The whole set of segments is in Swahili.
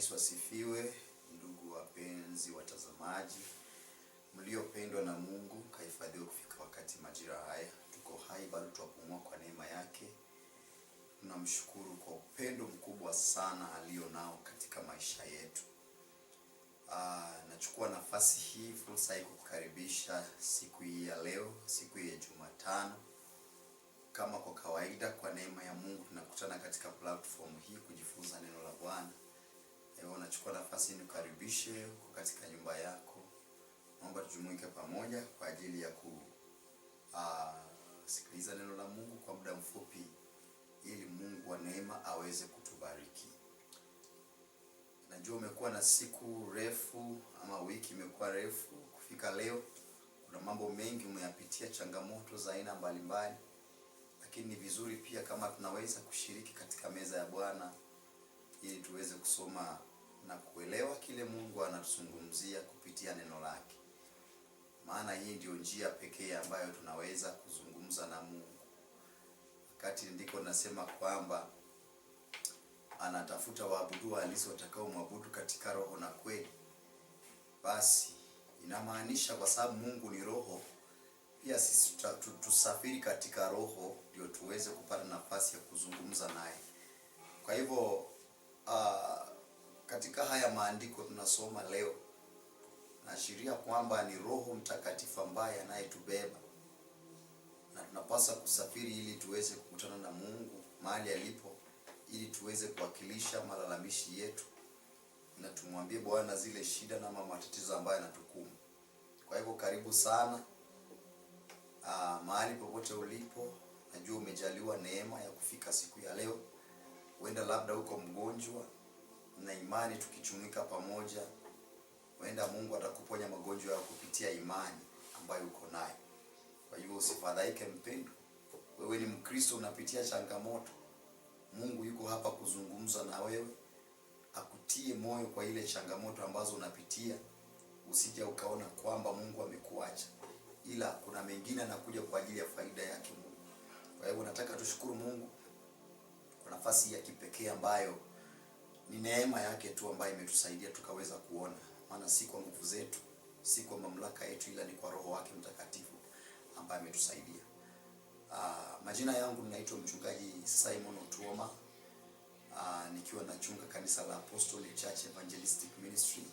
Yesu asifiwe. Ndugu wapenzi watazamaji, mliopendwa na Mungu, kahifadhiwa kufika wakati majira haya. Tuko hai bado tuwapumua kwa neema yake. Tunamshukuru kwa upendo mkubwa sana alio nao katika maisha yetu. Nachukua nafasi hii, fursa hii kukukaribisha siku hii ya leo, siku hii ya Jumatano. Kama kwa kawaida, kwa neema ya Mungu tunakutana katika platform hii kujifunza neno la Bwana. Leo nachukua nafasi nikukaribishe uko katika nyumba yako. Naomba tujumuike pamoja kwa ajili ya kusikiliza neno la Mungu kwa muda mfupi, ili Mungu wa neema aweze kutubariki. Najua umekuwa na siku refu ama wiki imekuwa refu kufika leo. Kuna mambo mengi umeyapitia, changamoto za aina mbalimbali. Lakini ni vizuri pia kama tunaweza kushiriki katika meza ya Bwana ili tuweze kusoma na kuelewa kile Mungu anatuzungumzia kupitia neno lake. Maana hii ndio njia pekee ambayo tunaweza kuzungumza na Mungu. Wakati ndiko nasema kwamba anatafuta waabudu halisi watakao mwabudu katika roho na kweli. Basi inamaanisha kwa sababu Mungu ni roho, pia sisi tusafiri katika roho ndio tuweze kupata nafasi ya kuzungumza naye. Kwa hivyo katika haya maandiko tunasoma leo, naashiria kwamba ni Roho Mtakatifu ambaye anayetubeba, na tunapaswa kusafiri ili tuweze kukutana na Mungu mahali alipo, ili tuweze kuwakilisha malalamishi yetu na tumwambie Bwana zile shida na matatizo ambayo yanatukumba. Kwa hivyo karibu sana mahali popote ulipo. Najua umejaliwa neema ya kufika siku ya leo. Huenda labda uko mgonjwa, na imani tukichumika pamoja, huenda Mungu atakuponya magonjwa ya kupitia imani ambayo uko nayo. Kwa hivyo usifadhaike mpendwa. Wewe ni Mkristo, unapitia changamoto, Mungu yuko hapa kuzungumza na wewe, akutie moyo kwa ile changamoto ambazo unapitia. Usije ukaona kwamba Mungu amekuacha, ila kuna mengine anakuja kwa ajili ya faida yake Mungu. Kwa hivyo nataka tushukuru Mungu kwa nafasi ya kipekee ambayo ni neema yake tu ambayo imetusaidia tukaweza kuona. Maana si kwa nguvu zetu, si kwa mamlaka yetu, ila ni kwa Roho wake Mtakatifu ambaye ametusaidia. Majina yangu ninaitwa Mchungaji Simon Otuoma. Nikiwa nachunga kanisa la Apostolic Church Evangelistic Ministry,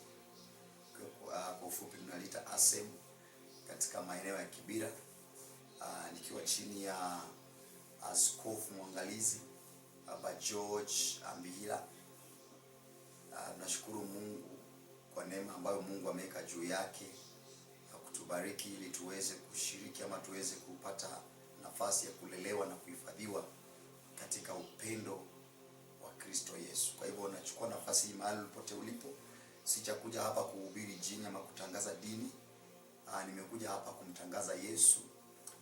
kwa ufupi tunaliita ASEM, katika maeneo ya Kibira. Nikiwa chini ya askofu mwangalizi Baba George Ambihila. Nashukuru Mungu kwa neema ambayo Mungu ameweka juu yake na kutubariki ili tuweze kushiriki ama tuweze kupata nafasi ya kulelewa na kuhifadhiwa katika upendo wa Kristo Yesu. Kwa hivyo nachukua nafasi hii mahali popote ulipo. Sijakuja hapa kuhubiri jini ama kutangaza dini. Nimekuja hapa kumtangaza Yesu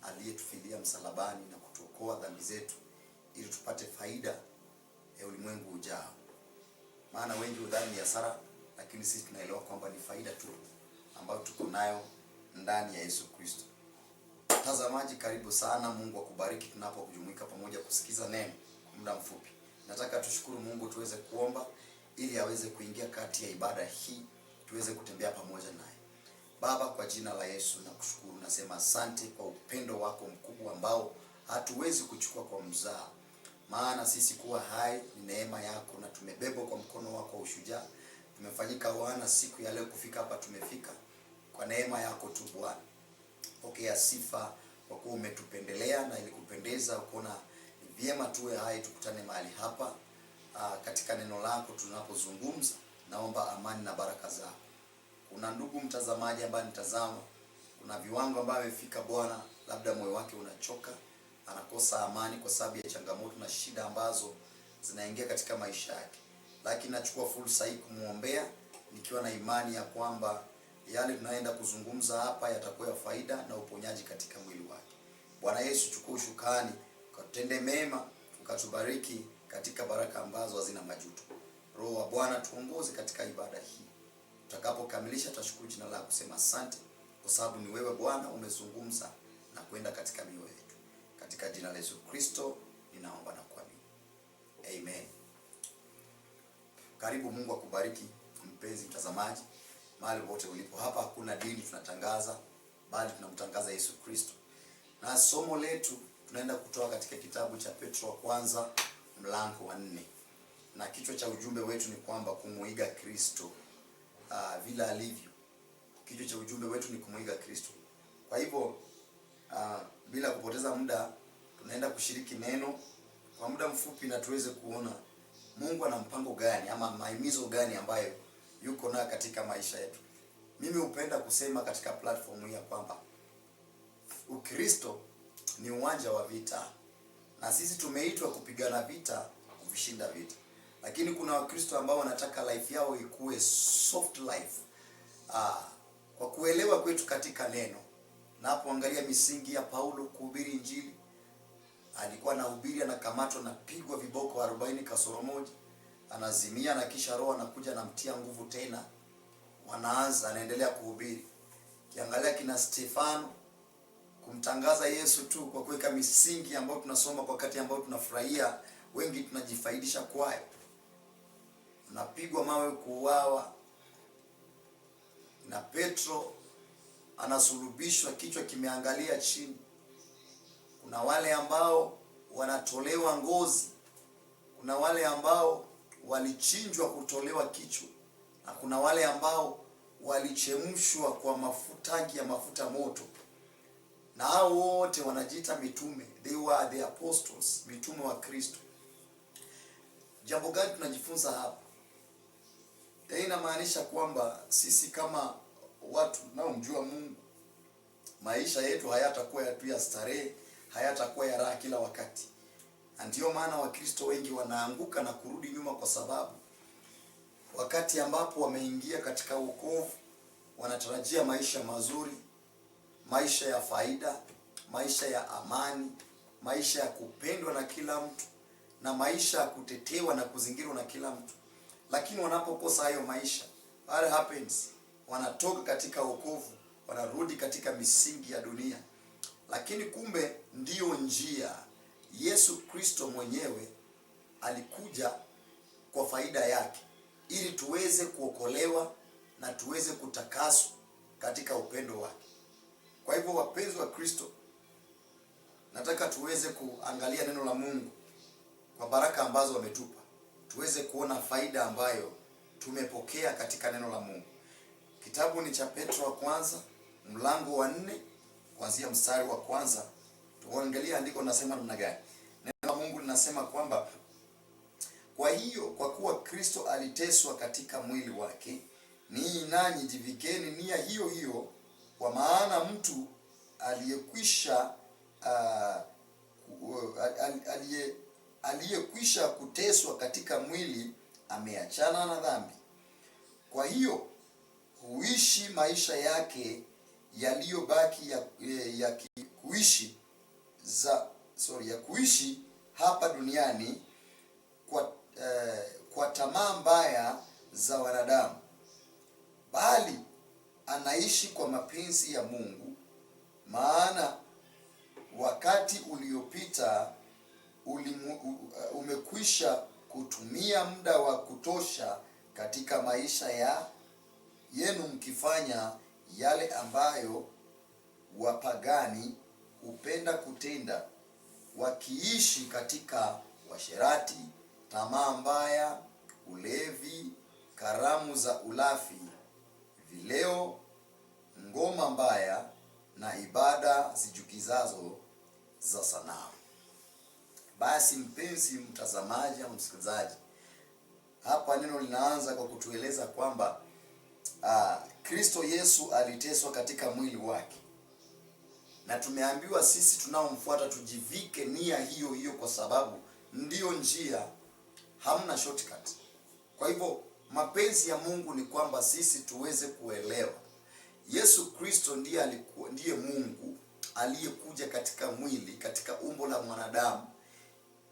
aliyetufilia msalabani na kutuokoa dhambi zetu, ili tupate faida ya ulimwengu ujao. Maana wengi udhani ni hasara, lakini sisi tunaelewa kwamba ni faida tu ambayo tuko nayo ndani ya Yesu Kristo. Mtazamaji, karibu sana. Mungu akubariki tunapokujumuika pamoja kusikiza neno kwa muda mfupi. Nataka tushukuru Mungu, tuweze kuomba ili aweze kuingia kati ya ibada hii, tuweze kutembea pamoja naye. Baba, kwa jina la Yesu nakushukuru, nasema asante kwa upendo wako mkubwa ambao hatuwezi kuchukua kwa mzaha. Maana sisi kuwa hai ni neema yako, na tumebebwa kwa mkono wako wa ushujaa. Tumefanyika wana siku ya leo kufika hapa tumefika kwa neema yako tu Bwana. Pokea sifa kwa kuwa umetupendelea na ilikupendeza kuona ni vyema tuwe hai tukutane mahali hapa katika neno lako tunapozungumza. Naomba amani na baraka zako. Kuna ndugu mtazamaji ambaye nitazama, kuna viwango ambavyo amefika Bwana, labda moyo wake unachoka, anakosa amani kwa sababu ya changamoto na shida ambazo zinaingia katika maisha yake. Lakini nachukua fursa hii kumuombea, nikiwa na imani ya kwamba yale tunaenda kuzungumza hapa yatakuwa faida na uponyaji katika mwili wake. Bwana Yesu, chukua ushukani, ukatende mema, ukatubariki katika baraka ambazo hazina majuto. Roho wa Bwana tuongoze katika ibada hii. Tutakapokamilisha tutashukuru jina lako, kusema asante kwa sababu ni wewe Bwana umezungumza na kwenda katika mioyo yetu. Katika jina la Yesu Kristo ninaomba na kuamini. Amen. Karibu, Mungu akubariki mpenzi mtazamaji, mahali pote ulipo. Hapa hakuna dini tunatangaza, bali tunamtangaza Yesu Kristo. Na somo letu tunaenda kutoa katika kitabu cha Petro wa kwanza mlango wa 4. Na kichwa cha ujumbe wetu ni kwamba kumuiga Kristo vile alivyo. Kichwa cha ujumbe wetu ni kumuiga Kristo. Kwa hivyo bila kupoteza muda tunaenda kushiriki neno kwa muda mfupi na tuweze kuona Mungu ana mpango gani ama mahimizo gani ambayo yuko nayo katika maisha yetu. Mimi hupenda kusema katika platform hii ya kwamba Ukristo ni uwanja wa vita, na sisi tumeitwa kupigana vita, kuvishinda vita. Lakini kuna Wakristo ambao wanataka life yao ikuwe soft life. Kwa kuelewa kwetu katika neno, na hapoangalia misingi ya Paulo kuhubiri Injili, alikuwa anahubiri, anakamatwa, anapigwa viboko 40 kasoro moja, anazimia, na kisha Roho anakuja anamtia nguvu tena, anaendelea kuhubiri. Kiangalia kina Stefano, kumtangaza Yesu tu kwa kuweka misingi ambayo tunasoma kwa wakati ambao tunafurahia, wengi tunajifaidisha kwayo. Unapigwa mawe, kuuawa. Na Petro anasulubishwa, kichwa kimeangalia chini. Kuna wale ambao wanatolewa ngozi, kuna wale ambao walichinjwa kutolewa kichwa, na kuna wale ambao walichemshwa kwa tangi ya mafuta moto. Na hao wote wanajiita mitume. They were the apostles, mitume wa Kristo. Jambo gani tunajifunza hapa? Hii inamaanisha kwamba sisi kama watu tunaomjua Mungu, maisha yetu hayatakuwa ya starehe, hayatakuwa ya raha kila wakati. Ndio maana Wakristo wengi wanaanguka na kurudi nyuma, kwa sababu wakati ambapo wameingia katika wokovu wanatarajia maisha mazuri, maisha ya faida, maisha ya amani, maisha ya kupendwa na kila mtu, na maisha ya kutetewa na kuzingirwa na kila mtu. Lakini wanapokosa hayo maisha, what happens? Wanatoka katika wokovu, wanarudi katika misingi ya dunia. Lakini kumbe ndiyo njia. Yesu Kristo mwenyewe alikuja kwa faida yake, ili tuweze kuokolewa na tuweze kutakaswa katika upendo wake. Kwa hivyo, wapenzi wa Kristo, nataka tuweze kuangalia neno la Mungu kwa baraka ambazo wametupa, tuweze kuona faida ambayo tumepokea katika neno la Mungu. Kitabu ni cha Petro wa kwanza mlango wa 4 kuanzia mstari wa kwanza. Tuangalie andiko linasema namna gani. Neno la Mungu linasema kwamba, kwa hiyo kwa kuwa Kristo aliteswa katika mwili wake, ninyi nanyi jivikeni nia hiyo hiyo, kwa maana mtu aliyekwisha kuteswa katika mwili ameachana na dhambi. Kwa hiyo huishi maisha yake yaliyobaki ya kuishi hapa duniani kwa tamaa mbaya za wanadamu, bali anaishi kwa mapenzi ya Mungu. Maana wakati uliopita umekwisha kutumia muda wa kutosha katika maisha yenu mkifanya yale ambayo wapagani hupenda kutenda, wakiishi katika uasherati, tamaa mbaya, ulevi, karamu za ulafi, vileo, ngoma mbaya na ibada zichukizazo za sanamu. Basi mpenzi mtazamaji au msikilizaji, hapa neno linaanza kwa kutueleza kwamba Kristo Yesu aliteswa katika mwili wake, na tumeambiwa sisi tunaomfuata tujivike nia hiyo hiyo, kwa sababu ndiyo njia, hamna shortcut. Kwa hivyo mapenzi ya Mungu ni kwamba sisi tuweze kuelewa Yesu Kristo ndiye Mungu aliyekuja katika mwili, katika umbo la mwanadamu,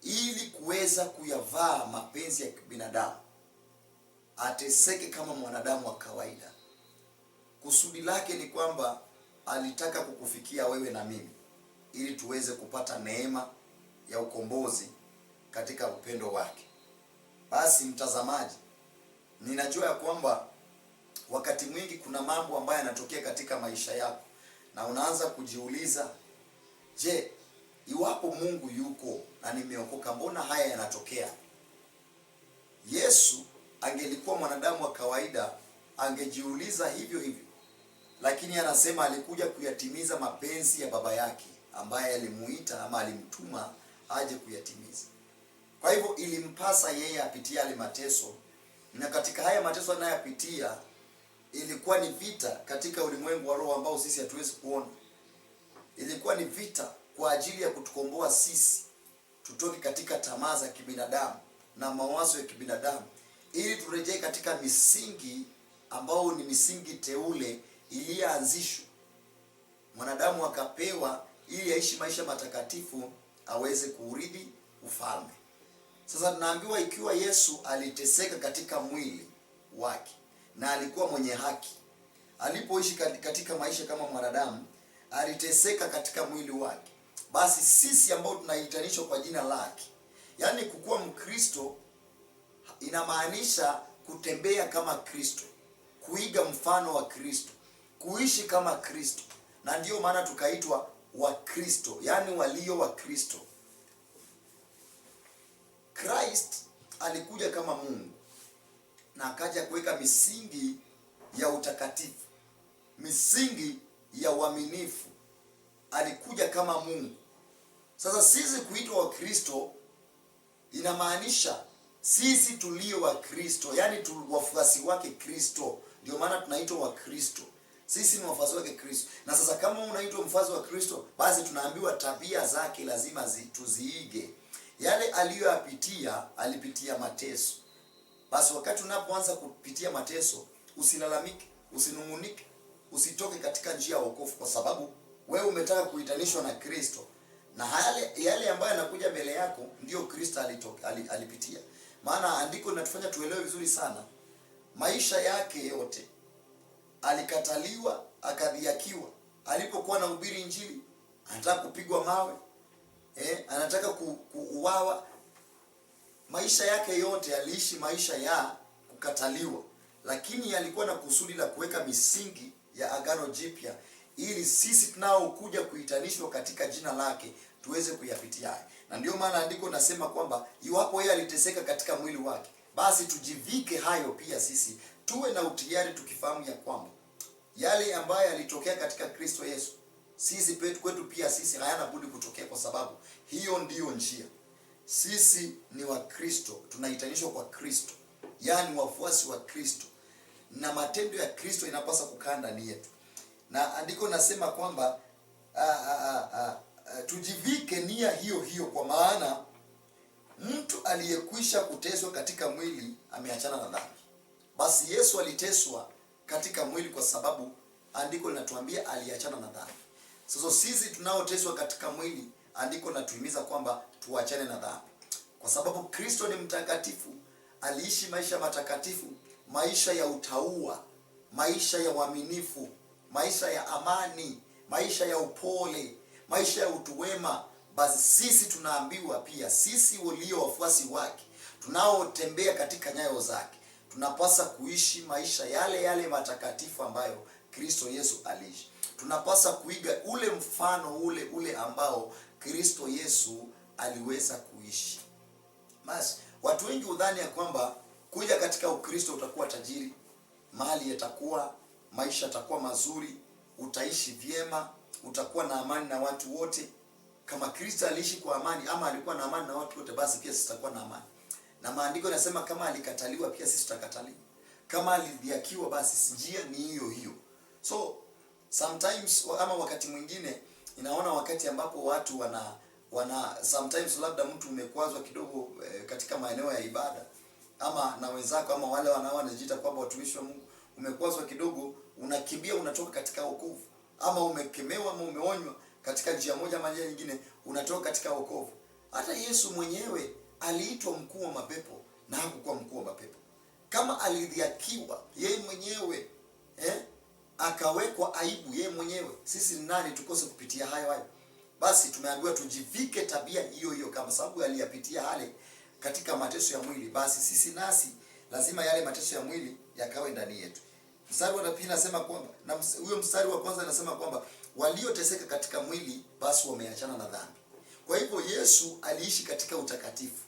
ili kuweza kuyavaa mapenzi ya binadamu, ateseke kama mwanadamu wa kawaida. Kusudi lake ni kwamba alitaka kukufikia wewe na mimi, ili tuweze kupata neema ya ukombozi katika upendo wake. Basi mtazamaji, ninajua ya kwamba wakati mwingi kuna mambo ambayo yanatokea katika maisha yako na unaanza kujiuliza, je, iwapo Mungu yuko na nimeokoka, mbona haya yanatokea? Yesu angelikuwa mwanadamu wa kawaida angejiuliza hivyo hivyo, lakini anasema alikuja kuyatimiza mapenzi ya Baba yake ambaye alimuita ama alimtuma aje kuyatimiza. Kwa hivyo ilimpasa yeye apitie yale mateso, na katika haya mateso anayopitia ilikuwa ni vita katika ulimwengu wa roho ambao sisi hatuwezi kuona. Ilikuwa ni vita kwa ajili ya kutukomboa sisi tutoke katika tamaa za kibinadamu na mawazo ya kibinadamu, ili turejee katika misingi ambao ni misingi teule iliyoanzishwa. Mwanadamu akapewa ili aishi maisha matakatifu aweze kuurithi ufalme. Sasa tunaambiwa ikiwa Yesu aliteseka katika mwili wake na alikuwa mwenye haki, alipoishi katika maisha kama mwanadamu, aliteseka katika mwili wake, basi sisi ambao tunaitanishwa kwa jina lake, yaani kukuwa Mkristo inamaanisha kutembea kama Kristo, kuiga mfano wa Kristo, kuishi kama Kristo, na ndiyo maana tukaitwa Wakristo, yaani walio wa Kristo. Christ alikuja kama Mungu na akaja kuweka misingi ya utakatifu, misingi ya uaminifu. Alikuja kama Mungu. Sasa sisi kuitwa Wakristo inamaanisha sisi tulio wa Kristo, yaani wafuasi wake Kristo. Ndio maana tunaitwa Wakristo. Sisi ni wafuasi wake Kristo. Na sasa kama unaitwa mfuasi wa Kristo, basi tunaambiwa tabia zake lazima tuziige. Yale aliyoyapitia, alipitia mateso. Basi wakati unapoanza kupitia mateso, usilalamike, usinungunike, usitoke katika njia ya wokovu, kwa sababu wewe umetaka kuitanishwa na Kristo. Na yale ambayo yanakuja mbele yako ndio Kristo alipitia. Maana andiko linatufanya tuelewe vizuri sana. Maisha yake yote alikataliwa, akadhihakiwa. Alipokuwa anahubiri Injili, anataka kupigwa mawe, anataka kuuawa. Maisha yake yote aliishi maisha ya kukataliwa, lakini alikuwa na kusudi la kuweka misingi ya agano jipya, ili sisi tunao kuja kuitanishwa katika jina lake tuweze kuyapitia. Na ndio maana andiko nasema kwamba iwapo yeye aliteseka katika mwili wake, basi tujivike hayo pia sisi, tuwe na utayari, tukifahamu ya kwamba yale ambayo yalitokea katika Kristo Yesu, sisi kwetu pia sisi hayana budi kutokea, kwa sababu hiyo ndiyo njia. Sisi ni wa Kristo, tunaitanishwa kwa Kristo, yaani wafuasi wa Kristo, na matendo ya Kristo inapaswa kukaa ndani yetu. Na andiko nasema kwamba tujivike nia hiyo hiyo, kwa maana mtu aliyekwisha kuteswa katika mwili ameachana na dhambi. Basi Yesu aliteswa katika mwili kwa sababu andiko linatuambia aliachana na dhambi. Sasa sisi tunaoteswa katika mwili, andiko linatuhimiza kwamba tuachane na dhambi, kwa sababu Kristo ni mtakatifu, aliishi maisha matakatifu, maisha ya utauwa, maisha ya uaminifu, maisha ya amani, maisha ya upole, maisha ya utu wema. Basi sisi tunaambiwa pia, sisi walio wafuasi wake, tunaotembea katika nyayo zake, tunapaswa kuishi maisha yale yale matakatifu ambayo Kristo Yesu aliishi. Tunapaswa kuiga ule mfano ule ambao Kristo Yesu aliweza kuishi. Basi watu wengi udhani ya kwamba kuja katika Ukristo utakuwa tajiri, mali yatakuwa, maisha yatakuwa mazuri, utaishi vyema, utakuwa na amani na watu wote. Kama Kristo aliishi kwa amani, ama alikuwa na amani na watu wote, basi pia sisi tutakuwa na amani. Na maandiko yanasema kama alikataliwa, pia sisi tutakataliwa. Kama alidhihakiwa, basi njia ni hiyo hiyo. So sometimes, ama wakati mwingine inaona wakati ambapo watu sometimes labda mtu umekwazwa kidogo katika maeneo ya ibada, ama na wenzako, ama wale wanaojiita kwamba watumishi wa Mungu, umekwazwa kidogo, unakimbia, unatoka katika wokovu, ama umekemewa ama umeonywa katika njia moja ama njia nyingine, unatoka katika wokovu. Hata Yesu mwenyewe aliitwa mkuu wa mapepo na hakukuwa mkuu wa mapepo. Kama alidhihakiwa yeye mwenyewe, akawekwa aibu yeye mwenyewe, sisi ni nani tukose kupitia hayo? Basi tumeambiwa tujivike tabia hiyo hiyo, kama sababu aliyapitia hale katika mateso ya mwili. Basi sisi nasi lazima yale mateso ya mwili yakawe ndani yetu. Mstari wa pili nasema kwamba, na huyo mstari wa kwanza anasema kwamba walioteseka katika mwili basi wameachana na dhambi. Kwa hivyo Yesu aliishi katika utakatifu,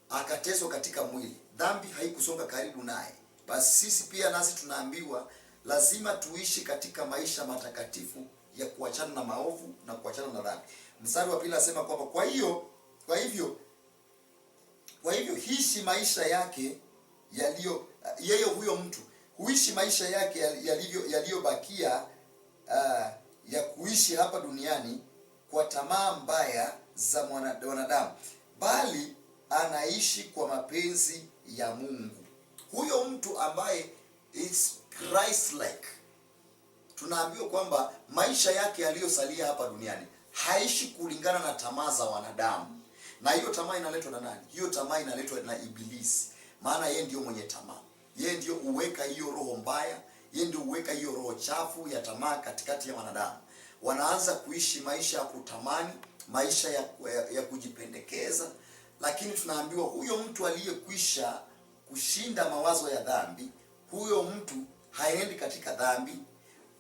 akateswa katika mwili, dhambi haikusonga karibu naye. Basi sisi pia nasi tunaambiwa lazima tuishi katika maisha matakatifu ya kuachana na maovu na kuachana na dhambi. Mstari wa pili anasema kwamba kwa hivyo hishi maisha yake yeye huyo mtu huishi maisha yake yaliyobakia ya kuishi hapa duniani kwa tamaa mbaya za wanadamu, bali anaishi kwa mapenzi ya Mungu. Huyo mtu ambaye is Christ-like, tunaambiwa kwamba maisha yake yaliyosalia hapa duniani haishi kulingana na tamaa za wanadamu. Na hiyo tamaa inaletwa na nani? Hiyo tamaa inaletwa na Ibilisi. Maana yeye ndio mwenye tamaa. Yeye ndio uweka hiyo roho mbaya, yeye ndio uweka hiyo roho chafu ya tamaa katikati ya wanadamu. Wanaanza kuishi maisha ya kutamani, maisha ya kujipendekeza, lakini tunaambiwa huyo mtu aliyekwisha kushinda mawazo ya dhambi, huyo mtu haendi katika dhambi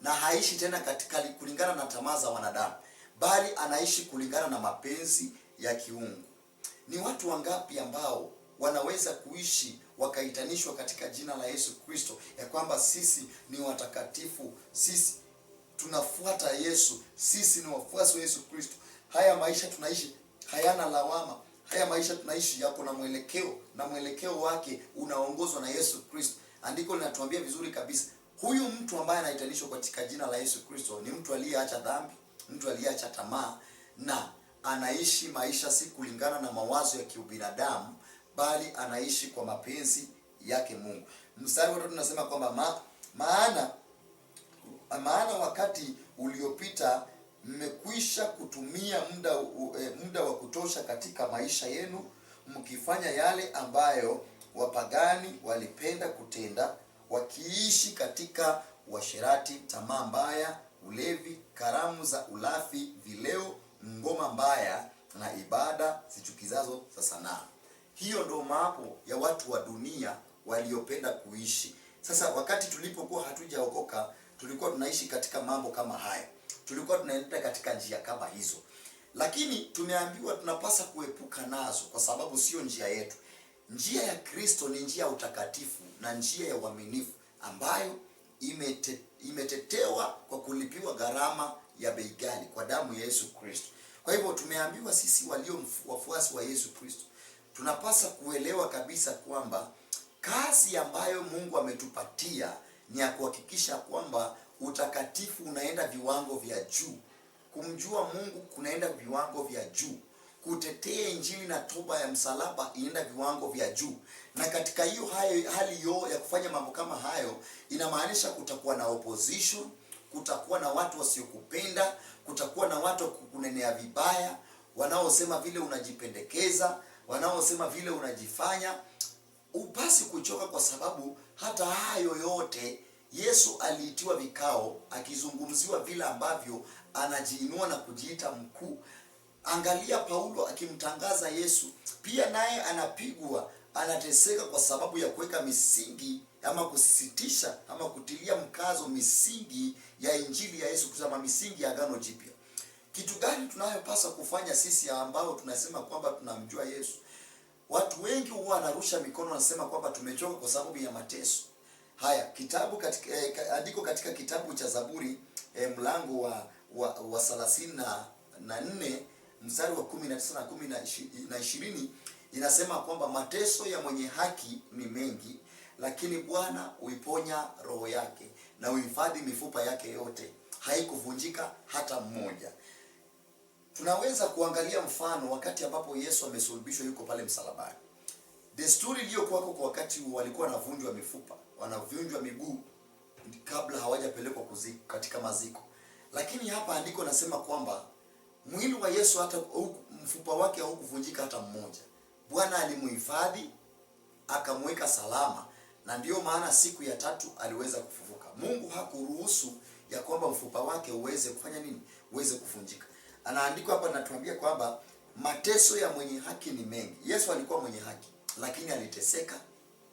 na haishi tena katika kulingana na tamaa za wanadamu, bali anaishi kulingana na mapenzi ya kiungu. Ni watu wangapi ambao wanaweza kuishi wakaitanishwa katika jina la Yesu Kristo, ya kwamba sisi ni watakatifu, sisi tunafuata Yesu, sisi ni wafuasi wa Yesu Kristo. Haya maisha tunaishi hayana lawama. Haya maisha tunaishi yako na mwelekeo wake unaongozwa na Yesu Kristo. Andiko linatuambia vizuri kabisa, huyu mtu ambaye anaitanishwa katika jina la Yesu Kristo ni mtu aliyeacha dhambi, mtu aliyeacha tamaa, na anaishi maisha si kulingana na mawazo ya kiubinadamu, bali anaishi kwa mapenzi yake Mungu. Mstari wa 3 unasema kwamba maana wakati uliopita mmekwisha kutumia muda wa kutosha katika maisha yenu mkifanya yale ambayo wapagani walipenda kutenda, wakiishi katika uasherati, tamaa mbaya, ulevi, karamu za ulafi, vileo, ngoma mbaya na ibada zichukizazo za sanaa. Hiyo ndo mambo ya watu wa dunia waliopenda kuishi. Sasa wakati tulipokuwa hatujaokoka, tulikuwa tunaishi katika mambo kama haya, tulikuwa tunaenda katika njia kama hizo, lakini tumeambiwa tunapasa kuepuka nazo, kwa sababu sio njia yetu. Njia ya Kristo ni njia ya utakatifu na njia ya uaminifu ambayo imetetewa kwa kulipiwa gharama ya bei ghali kwa damu ya Yesu Kristo. Kwa hivyo tumeambiwa sisi walio wafuasi wa Yesu Kristo tunapasa kuelewa kabisa kwamba kazi ambayo Mungu ametupatia ni ya kuhakikisha kwamba utakatifu unaenda viwango vya juu, kumjua Mungu kunaenda viwango vya juu, kutetea injili na toba ya msalaba inaenda viwango vya juu. Na katika hiyo hali ya kufanya mambo kama hayo, inamaanisha kutakuwa na opposition, kutakuwa na watu wasiokupenda, kutakuwa na watu kukunenea vibaya, wanaosema vile unajipendekeza, wanaosema vile unajifanya. Upasi kuchoka, kwa sababu hata hayo yote Yesu aliitiwa vikao, akizungumziwa vile ambavyo anajiinua na kujiita mkuu. Angalia Paulo akimtangaza Yesu, pia naye anapigwa, anateseka kwa sababu ya kuweka misingi ama kusisitisha ama kutilia mkazo misingi ya injili ya Yesu, kusema misingi ya Agano Jipya. Kitu gani tunayopaswa kufanya sisi ambao tunasema kwamba tunamjua Yesu? Watu wengi huwa wanarusha mikono, wanasema kwamba tumechoka kwa sababu ya mateso. Haya, andiko katika kitabu cha Zaburi mlango wa 34 mstari wa 19 na 20 inasema kwamba mateso ya mwenye haki ni mengi, lakini Bwana huiponya roho yake na uhifadhi mifupa yake yote, haikuvunjika hata mmoja. Tunaweza kuangalia mfano wakati ambapo Yesu amesulubishwa, yuko pale msalabani. Desturi iliyokuwa kwa wakati walikuwa wanavunjwa mifupa, wanavunjwa miguu kabla hawajapelekwa katika maziko. Lakini hapa andiko nasema kwamba mwili wa Yesu hata mfupa wake haukuvunjika hata mmoja. Bwana alimuhifadhi, akamweka salama, na ndiyo maana siku ya 3 aliweza kufufuka. Mungu hakuruhusu ya kwamba mfupa wake uweze kufanya nini? Uweze kuvunjika. Anaandiko hapa natuambia kwamba mateso ya mwenye haki ni mengi. Yesu alikuwa mwenye haki, lakini aliteseka,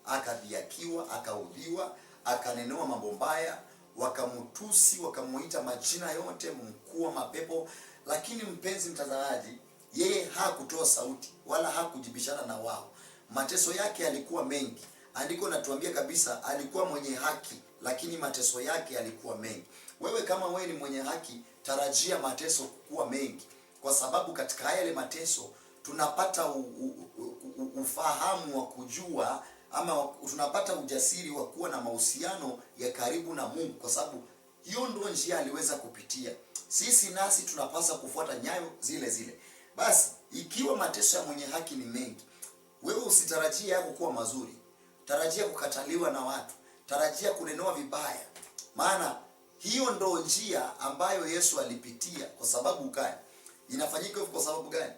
akadhiakiwa, akaudhiwa, akanenewa mambo mbaya, wakamtusi, wakamuita majina yote, mkuu wa mapepo. Lakini mpenzi mtazamaji, yeye hakutoa sauti wala hakujibishana na wao. Mateso yake yalikuwa mengi. Andiko natuambia kabisa alikuwa mwenye haki, lakini mateso yake yalikuwa mengi. Wewe kama wewe ni mwenye haki, tarajia mateso kuwa mengi, kwa sababu katika yale mateso tunapata ufahamu wa kujua, ama tunapata ujasiri wa kuwa na mahusiano ya karibu na Mungu, kwa sababu hiyo ndio njia aliweza kupitia. Sisi nasi tunapaswa kufuata nyayo zile zile. Basi ikiwa mateso ya mwenye haki ni mengi, wewe usitarajie yako kuwa mazuri. Tarajia kukataliwa na watu, tarajia kunenewa vibaya, maana hiyo ndo njia ambayo Yesu alipitia. Kwa sababu gani inafanyika hivyo? Kwa sababu gani?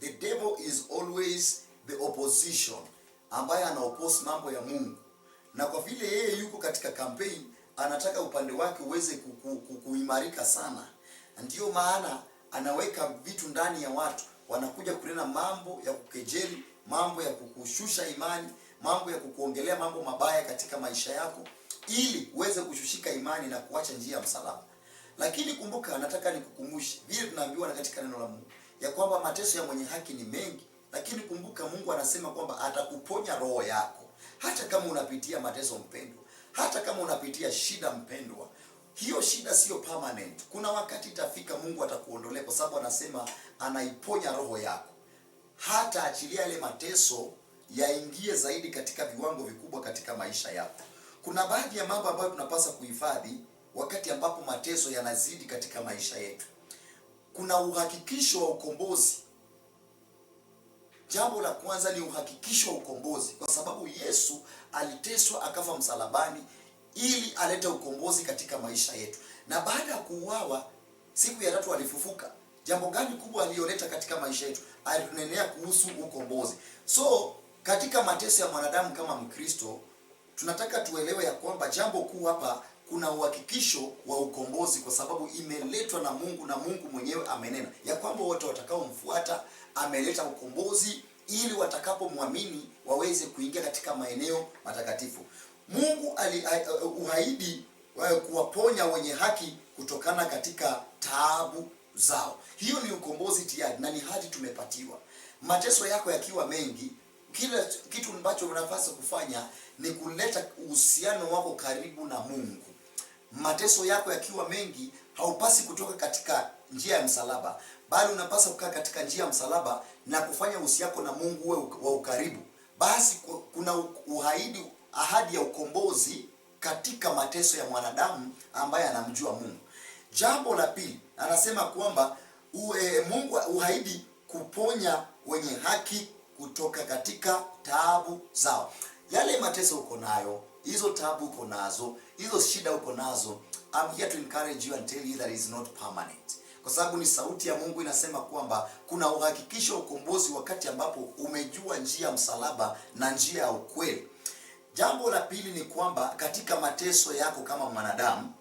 The devil is always the opposition, ambaye anaoppose mambo ya Mungu, na kwa vile yeye yuko katika campaign, anataka upande wake uweze kuimarika sana. Ndiyo maana anaweka vitu ndani ya watu, wanakuja kunena mambo ya kukejeli, mambo ya kukushusha imani, mambo ya kukuongelea mambo mabaya katika maisha yako, ili uweze kushushika imani na kuacha njia ya msalaba. Lakini kumbuka, nataka nikukumbushe vile tunaambiwa katika neno la Mungu ya kwamba mateso ya mwenye haki ni mengi, lakini kumbuka Mungu anasema kwamba atakuponya roho yako. Hata kama unapitia mateso mpendwa, hata kama unapitia shida mpendwa, hiyo shida sio permanent. Kuna wakati itafika Mungu atakuondolea, kwa sababu anasema anaiponya roho yako. Hata achilia yale mateso yaingie zaidi katika viwango vikubwa katika maisha yako. Kuna baadhi ya mambo ambayo tunapaswa kuhifadhi wakati ambapo mateso yanazidi katika maisha yetu. Kuna uhakikisho wa ukombozi. Jambo la kwanza ni uhakikisho wa ukombozi, kwa sababu Yesu aliteswa akafa msalabani ili alete ukombozi katika maisha yetu. Na baada ya kuuawa, siku ya tatu alifufuka. Jambo gani kubwa aliyoleta katika maisha yetu? Alitunenea kuhusu ukombozi. So katika mateso ya mwanadamu kama Mkristo, tunataka tuelewe ya kwamba jambo kuu hapa, kuna uhakikisho wa ukombozi, kwa sababu imeletwa na Mungu, na Mungu mwenyewe amenena ya kwamba wote watakaomfuata ameleta ukombozi, ili watakapomwamini waweze kuingia katika maeneo matakatifu. Mungu aliahidi kuwaponya wenye haki kutokana katika taabu zao. Hiyo ni ukombozi tayari, na ni hadi tumepatiwa. Mateso yako yakiwa mengi, kila kitu ambacho unapaswa kufanya ni kuleta uhusiano wako karibu na Mungu. Mateso yako yakiwa mengi, haupasi kutoka katika njia ya msalaba, bali unapaswa kukaa katika njia ya msalaba na kufanya uhusiano na Mungu uwe wa ukaribu. Basi kuna ahadi ya ukombozi katika mateso ya mwanadamu ambaye anamjua Mungu. Jambo la pili, anasema kwamba Mungu uhaidi kuponya wenye haki kutoka katika taabu zao. Yale mateso uko nayo, hizo taabu uko nazo, hizo shida uko nazo, I'm here to encourage you and tell you that is not permanent. Kwa sababu ni sauti ya Mungu inasema kwamba kuna uhakikisho ukombozi wakati ambapo umejua njia ya msalaba na njia ya ukweli. Jambo la pili ni kwamba katika mateso yako kama mwanadamu,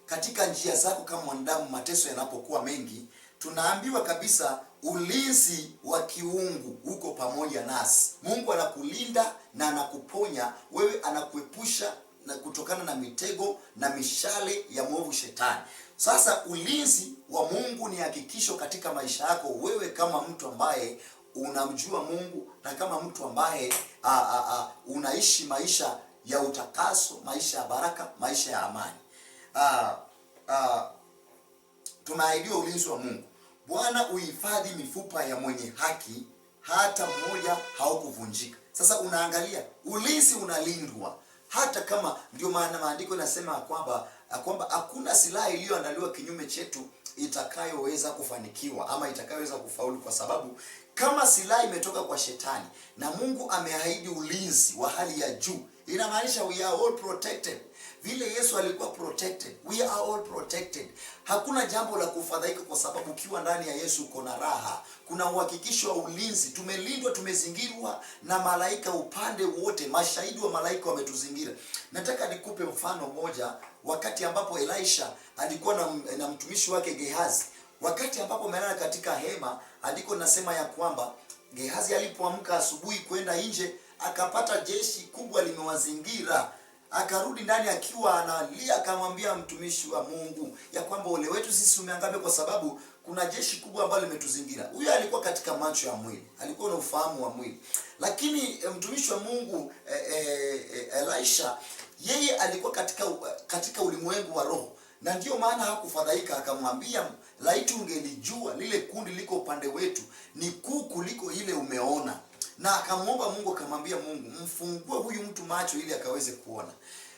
katika njia zako kama mwanadamu, mateso yanapokuwa mengi, tunaambiwa kabisa ulinzi wa kiungu uko pamoja nasi. Mungu anakulinda na anakuponya wewe, anakuepusha na kutokana na mitego na mishale ya mwovu shetani. Sasa ulinzi wa Mungu ni hakikisho katika maisha yako wewe kama mtu ambaye unamjua Mungu, na kama mtu ambaye unaishi maisha ya utakaso, maisha ya baraka, maisha ya amani. Tunaahidiwa ulinzi wa Mungu. Bwana uhifadhi mifupa ya mwenye haki, hata mmoja haukuvunjika. Sasa unaangalia ulinzi unalindwa, hata kama, ndio maana maandiko yanasema kwamba hakuna silaha iliyoandaliwa kinyume chetu itakayoweza kufanikiwa ama itakayoweza kufaulu, kwa sababu kama silaha imetoka kwa shetani na Mungu ameahidi ulinzi wa hali ya juu, inamaanisha we are all protected. Vile Yesu alikuwa protected, we are all protected. Hakuna jambo la kufadhaika, kwa sababu ukiwa ndani ya Yesu uko na raha. Kuna uhakikisho wa ulinzi, tumelindwa, tumezingirwa na malaika upande wote, mashahidi wa malaika wametuzingira. Nataka nikupe mfano moja, wakati ambapo Elisha alikuwa na mtumishi wake Gehazi. Wakati ambapo amelala katika hema, andiko nasema ya kwamba Gehazi alipoamka asubuhi kwenda nje, akapata jeshi kubwa limewazingira. Akarudi ndani akiwa analia, akamwambia mtumishi wa Mungu ya kwamba ole wetu sisi tumeangamia kwa sababu kuna jeshi kubwa ambalo limetuzingira. Huyo alikuwa katika macho ya mwili, alikuwa na ufahamu wa mwili. Lakini mtumishi wa Mungu Elisha, yeye alikuwa katika ulimwengu wa roho, na ndio maana hakufadhaika. Akamwambia, laiti ungelijua lile kundi liko upande wetu ni kuu kuliko ile umeona. Na akamwomba Mungu, akamwambia Mungu, mfungue huyu mtu macho ili akaweze kuona.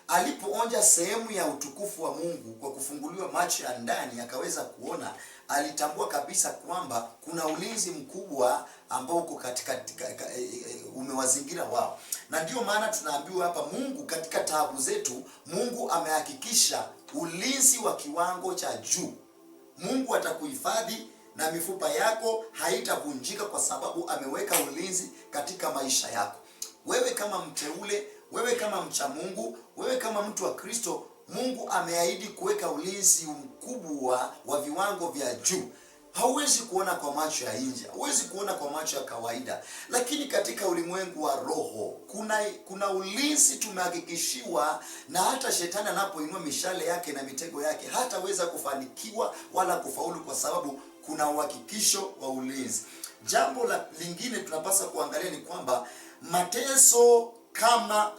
Alipoonja sehemu ya utukufu wa Mungu kwa kufunguliwa macho ya ndani akaweza kuona, alitambua kabisa kwamba kuna ulinzi mkubwa ambao uko umewazingira wao. Na ndio maana tunaambiwa hapa, Mungu katika taabu zetu, Mungu amehakikisha ulinzi wa kiwango cha juu. Mungu atakuhifadhi na mifupa yako haitavunjika kwa sababu ameweka ulinzi katika maisha yako. Wewe kama mteule, wewe kama mcha Mungu, wewe kama mtu wa Kristo, Mungu ameahidi kuweka ulinzi mkubwa wa viwango vya juu. Hauwezi kuona kwa macho ya nje, hauwezi kuona kwa macho ya kawaida, lakini katika ulimwengu wa roho kuna ulinzi tumehakikishiwa, na hata shetani anapoinua mishale yake na mitego yake hataweza kufanikiwa wala kufaulu kwa sababu kuna uhakikisho wa ulinzi. Jambo lingine tunapaswa kuangalia ni kwamba mateso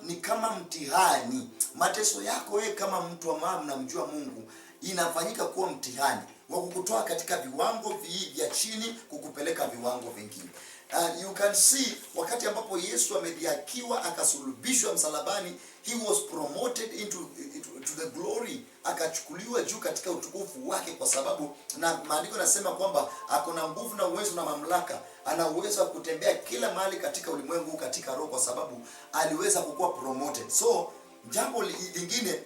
ni kama mtihani. Mateso yako wewe kama mtu ambaye mnamjua Mungu inafanyika kuwa mtihani wa kukutoa katika viwango vya chini kukupeleka viwango vingine. You can see wakati ambapo Yesu amedhihakiwa akasulubishwa msalabani, he was promoted into the glory, akachukuliwa juu katika utukufu wake, kwa sababu na maandiko yanasema kwamba ako na nguvu na uwezo na mamlaka, ana uwezo wa kutembea kila mahali katika ulimwengu katika roho, kwa sababu aliweza kukuwa promoted. So jambo lingine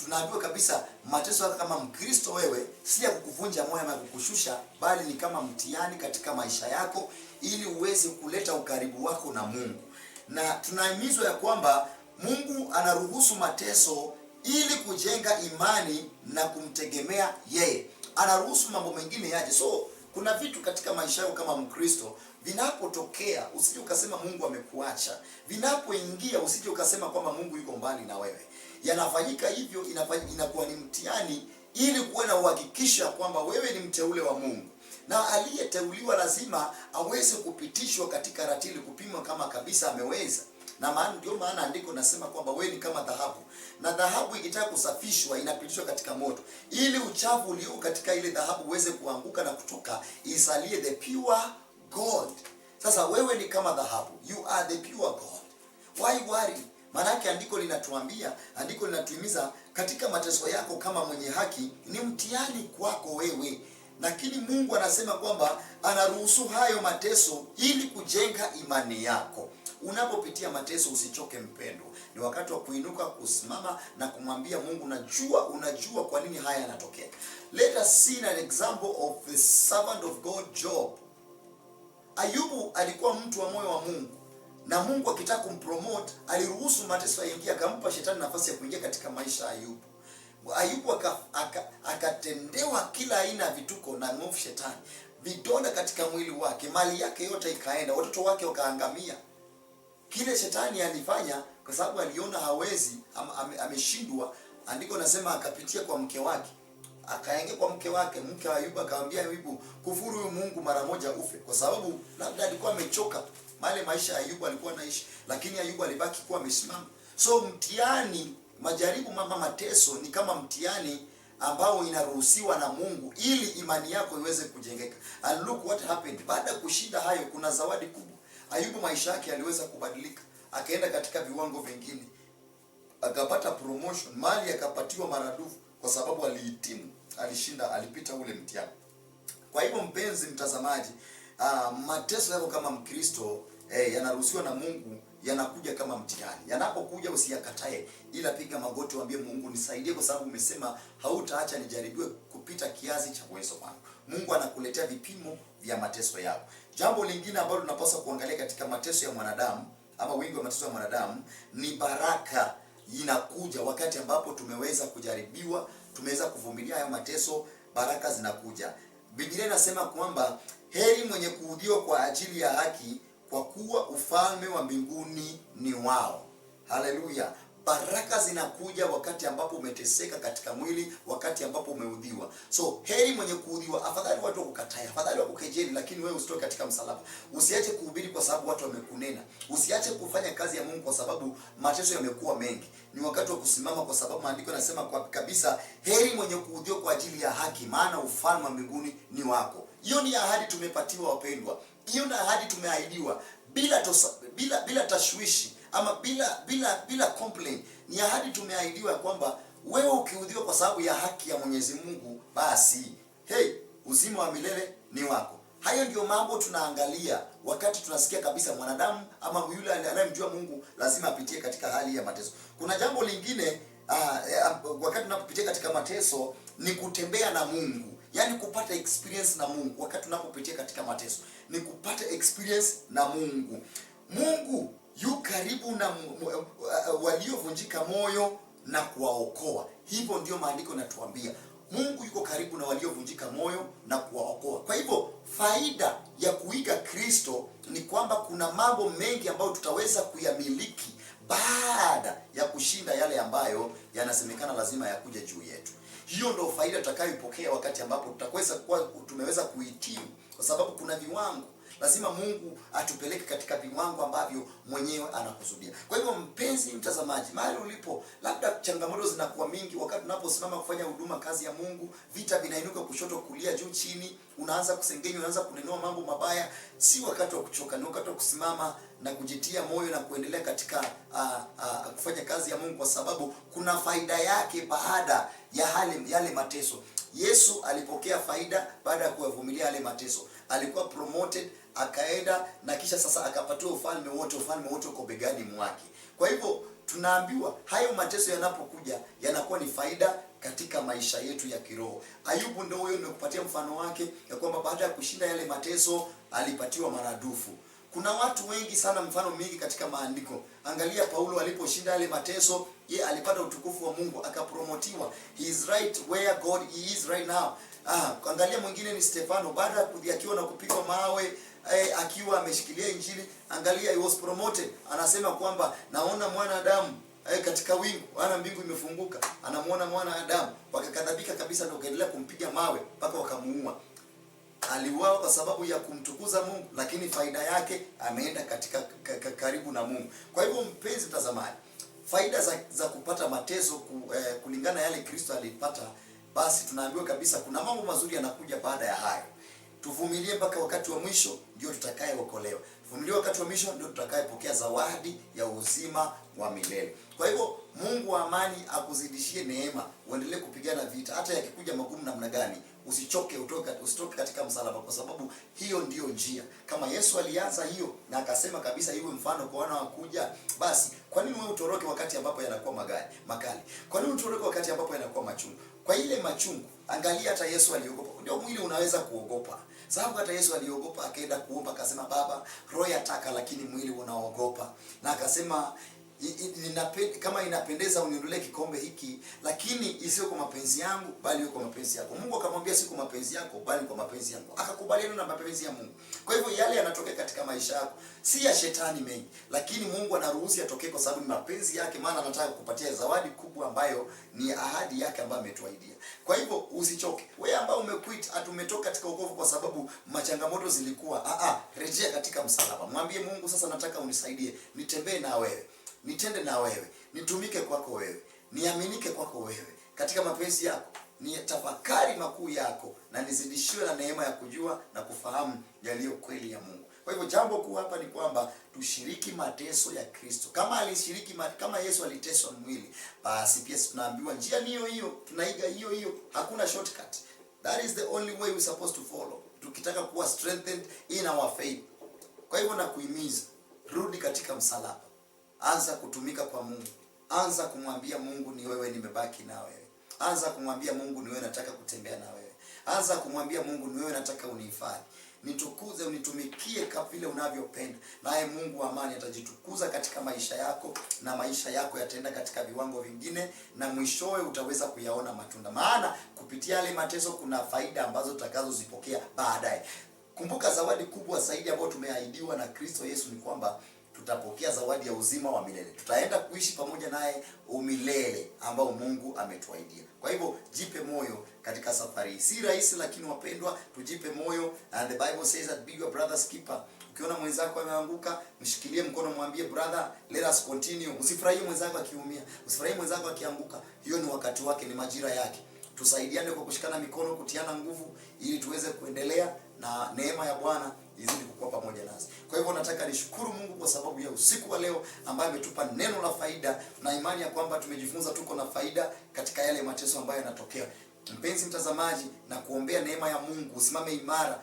tunaambiwa kabisa mateso yako kama Mkristo wewe si ya kukuvunja moyo ama kukushusha, bali ni kama mtihani katika maisha yako ili uweze kuleta ukaribu wako na Mungu. Na tunahimizwa ya kwamba Mungu anaruhusu mateso ili kujenga imani na kumtegemea yeye. Anaruhusu mambo mengine yaje. So kuna vitu katika maisha yako kama Mkristo vinapotokea usije ukasema Mungu amekuacha. Vinapoingia usije ukasema kwamba Mungu yuko mbali na wewe. Yanafanyika hivyo, inakuwa ni mtihani ili kuwe na uhakikisha kwamba wewe ni mteule wa Mungu. Na aliyeteuliwa lazima aweze kupitishwa katika ratili, kupimwa kama kabisa ameweza. Na ndio maana andiko nasema kwamba wewe ni kama dhahabu. Na dhahabu ikitaka kusafishwa inapitishwa katika moto ili uchafu ulio katika ile dhahabu uweze kuanguka na kutoka, isalie the pure gold. Sasa wewe ni kama dhahabu. You are the pure gold. Why worry? Maanake andiko linatuambia, andiko linatuhimiza katika mateso yako kama mwenye haki ni mtihani kwako wewe. Lakini Mungu anasema kwamba anaruhusu hayo mateso ili kujenga imani yako. Unapopitia mateso usichoke mpendo. Ni wakati wa kuinuka, kusimama na kumwambia Mungu, unajua kwa nini haya yanatokea. Let us see an example of the servant of God, Job. Ayubu alikuwa mtu wa moyo wa Mungu. Na Mungu akitaka kumpromote aliruhusu mateso yaingie, akampa shetani nafasi ya kuingia katika maisha ya Ayubu. Ayubu akatendewa kila aina ya vituko na mwovu shetani. Vidonda katika mwili wake, mali yake yote ikaenda, watoto wake wakaangamia. Kile shetani alifanya kwa sababu aliona hawezi, ameshindwa. Andiko nasema akapitia kwa mke wake. Akaingia kwa mke wake, mke wa Ayubu akamwambia Ayubu, kufuru huyu Mungu mara moja ufe, kwa sababu labda alikuwa amechoka mali maisha ya Ayubu alikuwa anaishi, lakini Ayubu alibaki kuwa amesimama. So mtihani, majaribu, mateso ni kama mtihani ambao inaruhusiwa na Mungu ili imani yako iweze kujengeka. And look what happened. Baada ya kushinda hayo kuna zawadi kubwa. Ayubu maisha yake aliweza kubadilika. Akaenda katika viwango vingine. Akapata promotion, mali akapatiwa maradufu kwa sababu alihitimu, alishinda, alipita ule mtihani. Kwa hivyo mpenzi mtazamaji, mateso yako kama Mkristo yanaruhusiwa na Mungu, yanakuja kama mtihani. Yanapokuja usiyakatae, ila piga magoti waambie Mungu, nisaidie kwa sababu umesema hautaacha nijaribiwe kupita kiasi cha uwezo wangu. Mungu anakuletea vipimo vya mateso yako. Jambo lingine ambalo tunapaswa kuangalia katika mateso ya mwanadamu ama wingi wa mateso ya mwanadamu ni baraka. Inakuja wakati ambapo tumeweza kujaribiwa, tumeweza kuvumilia hayo mateso, baraka zinakuja. Biblia inasema kwamba heri mwenye kuudhiwa kwa ajili ya haki, kwa kuwa ufalme wa mbinguni ni wao. Haleluya! Baraka zinakuja wakati ambapo umeteseka katika mwili, wakati ambapo umeudhiwa. So heri mwenye kuudhiwa. Afadhali watu wakukataa, afadhali wakukejeli, lakini wewe usitoke katika msalaba. Usiache kuhubiri kwa sababu watu wamekunena. Usiache kufanya kazi ya Mungu kwa sababu mateso yamekuwa mengi. Ni wakati wa kusimama, kwa sababu maandiko yanasema kwa kabisa, heri mwenye kuudhiwa kwa ajili ya haki, maana ufalme wa mbinguni ni wako. Hiyo ni ahadi tumepatiwa, wapendwa. Hiyo ni ahadi tumeahidiwa bila tashwishi ama bila complaint. Ni ahadi tumeahidiwa kwamba wewe ukiudhiwa kwa sababu ya haki ya Mwenyezi Mungu, basi uzima wa milele ni wako. Hayo ndio mambo tunaangalia wakati tunasikia kabisa mwanadamu ama yule anayemjua Mungu lazima apitie katika hali ya mateso. Kuna jambo lingine wakati tunapopitia katika mateso, ni kutembea na Mungu. Yaani kupata experience na Mungu wakati tunapopitia katika mateso. Ni kupata experience na Mungu. Mungu yu karibu na waliovunjika moyo na kuwaokoa. Hivyo ndio maandiko yanatuambia. Mungu yuko karibu na waliovunjika moyo na kuwaokoa. Kwa hivyo faida ya kuiga Kristo ni kwamba kuna mambo mengi ambayo tutaweza kuyamiliki baada ya kushinda yale ambayo yanasemekana lazima yakuja juu yetu. Hiyo ndio faida tutakayoipokea wakati ambapo tumeweza kuhitimu, kwa sababu kuna viwango. Lazima Mungu atupeleke katika viwango ambavyo mwenyewe anakusudia. Kwa hivyo mpenzi mtazamaji, mahali ulipo, labda changamoto zinakuwa mingi wakati unaposimama kufanya huduma, kazi ya Mungu, vita vinainuka kushoto, kulia, juu, chini, unaanza kusengenywa, unaanza kunenea mambo mabaya. Si wakati wa kuchoka, ni wakati wa kusimama na kujitia moyo na kuendelea katika kufanya kazi ya Mungu, kwa sababu kuna faida yake baada ya yale mateso. Yesu alipokea faida baada ya kuvumilia yale mateso. Alikuwa promoted, akaenda na kisha sasa akapatiwa ufalme wote uko begani mwake. Kwa hivyo tunaambiwa hayo mateso yanapokuja yanakuwa ni faida katika maisha yetu ya kiroho. Ayubu ndio huyo nimekupatia mfano wake, ya kwamba baada ya kushinda yale mateso alipatiwa maradufu. Kuna watu wengi sana, mfano mingi katika maandiko. Angalia Paulo aliposhinda yale mateso, alipata utukufu wa Mungu, akapromotiwa. He is right where God is right now. Angalia mwingine ni Stefano, baada ya kudhiakiwa na kupigwa mawe akiwa ameshikilia Injili, angalia he was promoted. Anasema kwamba naona mwanadamu katika wingu, ana mbingu imefunguka, anamuona mwanadamu. Wakakadhabika kabisa, ndio kaendelea kumpiga mawe mpaka wakamuua. Aliuawa kwa sababu ya kumtukuza Mungu, lakini faida yake ameenda katika karibu na Mungu. Kwa hivyo mpenzi mtazamaji, faida za kupata mateso kulingana yale Kristo alipata, basi tunaambiwa kabisa kuna mambo mazuri yanakuja baada ya hayo. Tuvumilie mpaka wakati wa mwisho, ndio tutakayeokolewa. Tuvumilie wakati wa mwisho, ndio tutakayepokea zawadi ya uzima wa milele. Kwa hivyo Mungu wa amani akuzidishie neema, uendelee kupigana vita hata yakikuja magumu namna gani. Usichoke, usitoke katika msalaba, kwa sababu hiyo ndiyo njia. Kama Yesu alianza hiyo na akasema kabisa iwe mfano kwa wana wakuja, basi kwa nini wewe utoroke wakati ambapo yanakuwa makali? Kwa nini utoroke wakati ambapo yanakuwa machungu? Kwa ile machungu, angalia hata Yesu aliogopa. Ndio mwili unaweza kuogopa. Sababu hata Yesu aliogopa, akaenda kuomba, akasema Baba, roho yataka lakini mwili unaogopa. Na akasema kama inapendeza uniondolee kikombe hiki, lakini isiwe kwa mapenzi yangu bali iwe kwa mapenzi yako. Mungu akamwambia si kwa mapenzi yako bali kwa mapenzi yangu. Akakubaliana na mapenzi ya Mungu. Kwa hivyo yale yanatokea katika maisha yako si ya shetani mengi, lakini Mungu anaruhusu yatokee kwa sababu ni mapenzi yake, maana anataka kukupatia zawadi kubwa ambayo ni ahadi yake ambayo ametuahidia. Kwa hivyo usichoke. Wewe ambao umequit, atumetoka katika wokovu kwa sababu machangamoto zilikuwa, rejea katika msalaba. Mwambie Mungu, sasa nataka unisaidie, nitembee na wewe. Nitende na wewe, nitumike kwako wewe, niaminike kwako wewe, katika mapenzi yako, ni tafakari makuu yako, na nizidishiwe na neema ya kujua na kufahamu yaliyo kweli ya Mungu. Kwa hivyo jambo kuu hapa ni kwamba tushiriki mateso ya Kristo. Kama Yesu aliteswa mwili, basi pia tunaambiwa njia niyo hiyo, tunaiga hiyo. Hakuna shortcut. That is the only way we supposed to follow, tukitaka kuwa strengthened in our faith. Kwa hivyo nakuhimiza, rudi katika msalaba. Anza kutumika kwa Mungu. Anza kumwambia Mungu, ni wewe nimebaki na wewe. Anza kumwambia Mungu, ni wewe nataka kutembea na wewe. Anza kumwambia Mungu, ni wewe nataka unihifadhi. Nitukuze, unitumikie kama vile unavyopenda. Naye Mungu wa amani atajitukuza katika maisha yako, na maisha yako yataenda katika viwango vingine, na mwishowe utaweza kuyaona matunda. Maana kupitia yale mateso kuna faida ambazo utakazozipokea baadaye. Kumbuka zawadi kubwa zaidi ambayo tumeahidiwa na Kristo Yesu ni kwamba tutapokea zawadi ya uzima wa milele. Tutaenda kuishi pamoja naye umilele ambao Mungu ametuahidia. Kwa hivyo jipe moyo katika safari hii. Si rahisi, lakini wapendwa, tujipe moyo, and the Bible says that be your brother's keeper. Ukiona mwenzako ameanguka, mshikilie mkono, mwambie brother, let us continue. Usifurahie mwenzako akiumia, usifurahie mwenzako akianguka. Hiyo ni wakati wake, ni majira yake. Tusaidiane kwa kushikana mikono, kutiana nguvu, ili tuweze kuendelea na neema ya Bwana izidi kukua pamoja nasi. Kwa hivyo nataka nishukuru Mungu kwa sababu ya usiku wa leo ambaye ametupa neno la faida, na imani ya kwamba tumejifunza tuko na faida katika yale mateso ambayo yanatokea. Mpenzi mtazamaji, na kuombea neema ya Mungu, usimame imara,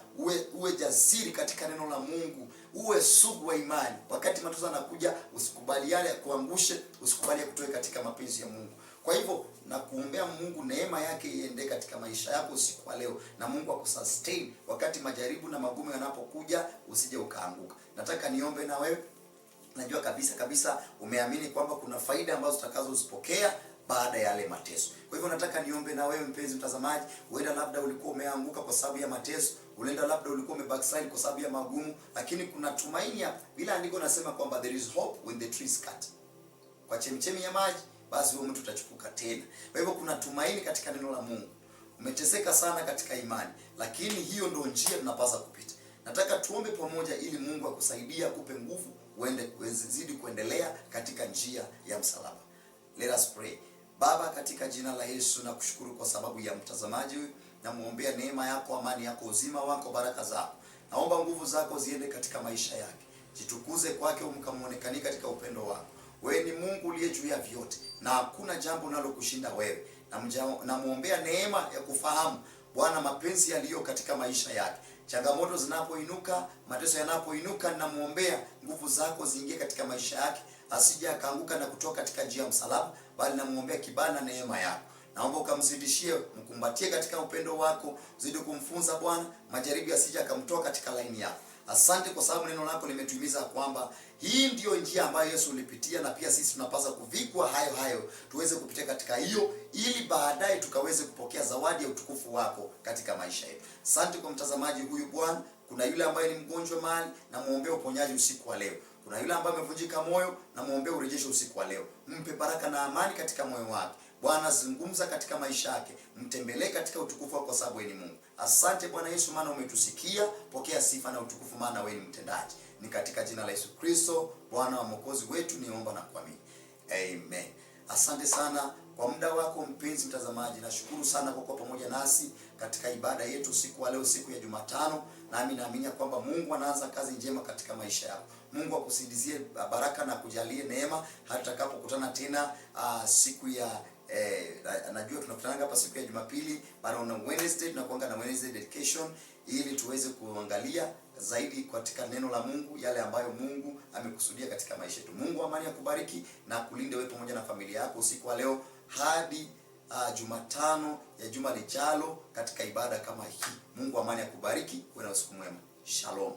uwe jasiri katika neno la Mungu, uwe sugu wa imani. Wakati mateso yanakuja, usikubali yale kuangushe, usikubali kutoe katika mapenzi ya Mungu. Kwa hivyo na kuombea Mungu neema yake iende katika maisha yako usiku wa leo, na Mungu akusustain wakati majaribu na magumu yanapokuja, usije ukaanguka. Nataka niombe na wewe. Najua kabisa umeamini kwamba kuna faida ambazo utakazozipokea baada ya yale mateso. Kwa hivyo nataka niombe na wewe mpenzi mtazamaji. Huenda labda ulikuwa umeanguka kwa sababu ya mateso, huenda labda ulikuwa umebackslide kwa sababu ya magumu, lakini kuna tumaini hapa. Bila andiko nasema kwamba there is hope when the tree is cut. Kwa chemchemi ya maji, basi huyo mtu utachipuka tena. Kwa hivyo kuna tumaini katika neno la Mungu. Umeteseka sana katika imani, lakini hiyo ndio njia tunapaswa kupita. Nataka tuombe pamoja ili Mungu akusaidie, akupe nguvu uzidi kuendelea katika njia ya msalaba. Let us pray. Baba, katika jina la Yesu nakushukuru kwa sababu ya mtazamaji huyu. Namuombea neema yako, amani yako, uzima wako, baraka zako. Naomba nguvu zako ziende katika maisha yake. Jitukuze kwake, umkamuonekanie katika upendo wako. Wewe ni Mungu uliye juu ya vyote, na hakuna jambo linalokushinda wewe. Namuombea neema ya kufahamu Bwana mapenzi yaliyo katika maisha yake. Changamoto zinapoinuka, mateso yanapoinuka, namuombea nguvu zako ziingie katika maisha yake, asije akaanguka na kutoka katika njia ya msalaba, bali namuombea kibali na neema yako. Naomba ukamzidishie, mkumbatie katika upendo wako, zidi kumfunza Bwana, majaribu asije akamtoa katika laini yako. Asante kwa sababu neno lako limetuhimiza kwamba hii ndiyo njia ambayo Yesu ulipitia, na pia sisi tunapaswa kuvikwa hayo tuweze kupitia katika hiyo, ili baadaye tukaweze kupokea zawadi ya utukufu wako katika maisha yetu. Asante kwa mtazamaji huyu Bwana. Kuna yule ambaye ni mgonjwa mahali, na muombea uponyaji usiku wa leo. Kuna yule ambaye amevunjika moyo, na muombea urejesho usiku wa leo. Mpe baraka na amani katika moyo wake. Bwana, zungumza katika maisha yake, mtembelee katika utukufu wako kwa sababu wewe ni Mungu. Asante Bwana Yesu, maana umetusikia. Pokea sifa na utukufu, maana wewe ni mtendaji. Ni katika jina la Yesu Kristo, Bwana wa Mwokozi wetu, niomba na kuamini. Amen. Asante sana kwa muda wako mpenzi mtazamaji. Nashukuru sana kwa kuwa pamoja nasi katika ibada yetu usiku wa leo, siku ya Jumatano. Nami naamini kwamba Mungu anaanza kazi njema katika maisha yako. Mungu akusindizie baraka na kujalie neema hata tutakapokutana tena siku ya najua tunakutana hapa siku ya Jumapili, bado na Wednesday tunakuanga na Wednesday dedication, ili tuweze kuangalia zaidi katika neno la Mungu, yale ambayo Mungu amekusudia katika maisha yetu. Mungu amani akubariki na kulinde wewe pamoja na familia yako usiku wa leo hadi Jumatano ya juma lijalo katika ibada kama hii. Mungu amani akubariki, uwe na usiku mwema. Shalom.